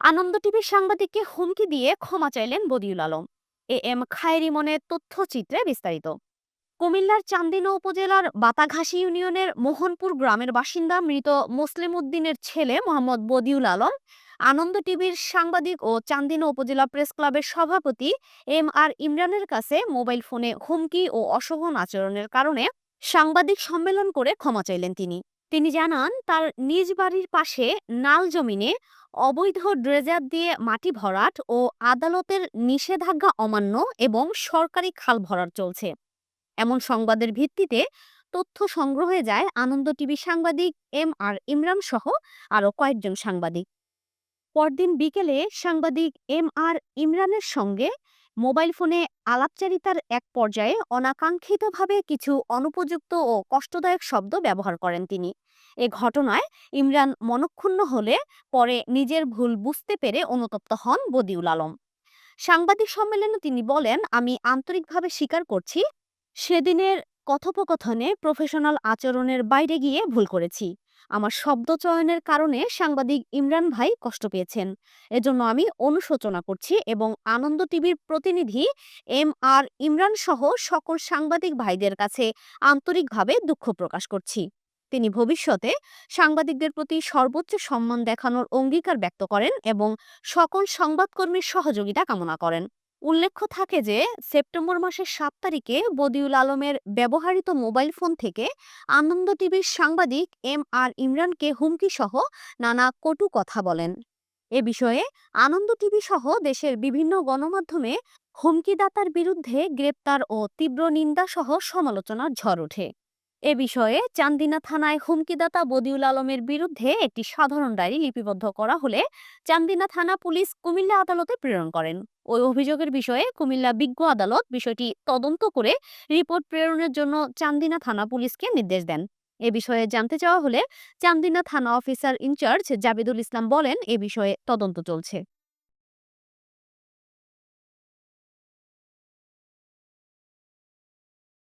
আনন্দ টিভির সাংবাদিককে হুমকি দিয়ে ক্ষমা চাইলেন বদিউল আলম। এম খায়েরি মনে তথ্যচিত্রে বিস্তারিত। কুমিল্লার চান্দিনা উপজেলার বাতাঘাসী ইউনিয়নের মোহনপুর গ্রামের বাসিন্দা মৃত মুসলিম উদ্দিনের ছেলে মোহাম্মদ বদিউল আলম আনন্দ টিভির সাংবাদিক ও চান্দিনা উপজেলা প্রেস ক্লাবের সভাপতি ইমরানের কাছে মোবাইল ফোনে হুমকি ও অশোভন আচরণের কারণে সাংবাদিক সম্মেলন করে ক্ষমা চাইলেন তিনি। তিনি জানান, তার নিজ বাড়ির পাশে নাল জমিনে অবৈধ ড্রেজার দিয়ে মাটি ভরাট ও আদালতের নিষেধাজ্ঞা অমান্য এবং সরকারি খাল ভরাট চলছে। এমন সংবাদের ভিত্তিতে তথ্য সংগ্রহে যায় আনন্দ টিভি সাংবাদিক ইমরান সহ আরো কয়েকজন সাংবাদিক। পরদিন বিকেলে সাংবাদিক ইমরানের সঙ্গে মোবাইল ফোনে আলাপচারিতার এক পর্যায়ে অনাকাঙ্ক্ষিতভাবে কিছু অনুপযুক্ত ও কষ্টদায়ক শব্দ ব্যবহার করেন তিনি। এ ঘটনায় ইমরান মনক্ষুণ্ণ হলে পরে নিজের ভুল বুঝতে পেরে অনুতপ্ত হন বদিউল আলম। সাংবাদিক সম্মেলনে তিনি বলেন, আমি আন্তরিকভাবে স্বীকার করছি, সেদিনের কথোপকথনে প্রফেশনাল আচরণের বাইরে গিয়ে ভুল করেছি। আমার শব্দ চয়নের কারণে সাংবাদিক ইমরান ভাই কষ্ট পেয়েছেন। এজন্য আমি অনুশোচনা করছি এবং আনন্দ টিভির প্রতিনিধি ইমরান সহ সকল সাংবাদিক ভাইদের কাছে আন্তরিকভাবে দুঃখ প্রকাশ করছি। তিনি ভবিষ্যতে সাংবাদিকদের প্রতি সর্বোচ্চ সম্মান দেখানোর অঙ্গীকার ব্যক্ত করেন এবং সকল সংবাদকর্মীর সহযোগিতা কামনা করেন। উল্লেখ্য থাকে যে সেপ্টেম্বর মাসের 7 তারিখে বদিউল আলমের ব্যবহৃত মোবাইল ফোন থেকে আনন্দ টিভির সাংবাদিক ইমরানকে হুমকি সহ নানা কটু কথা বলেন। এ বিষয়ে আনন্দ টিভি সহ দেশের বিভিন্ন গণমাধ্যমে হুমকিদাতার বিরুদ্ধে গ্রেপ্তার ও তীব্র নিন্দা সহ সমালোচনার ঝড় ওঠে। এ বিষয়ে চান্দিনা থানায় হুমকিদাতা বদিউল আলমের বিরুদ্ধে একটি সাধারণ ডায়েরি লিপিবদ্ধ করা হলে চান্দিনা থানা পুলিশ কুমিল্লা আদালতে প্রেরণ করেন। ওই অভিযোগের বিষয়ে কুমিল্লা বিজ্ঞ আদালত বিষয়টি তদন্ত করে রিপোর্ট প্রেরণের জন্য চান্দিনা থানা পুলিশকে নির্দেশ দেন। এ বিষয়ে জানতে চাওয়া হলে চান্দিনা থানা অফিসার ইনচার্জ জাবেদুল ইসলাম বলেন, এ বিষয়ে তদন্ত চলছে।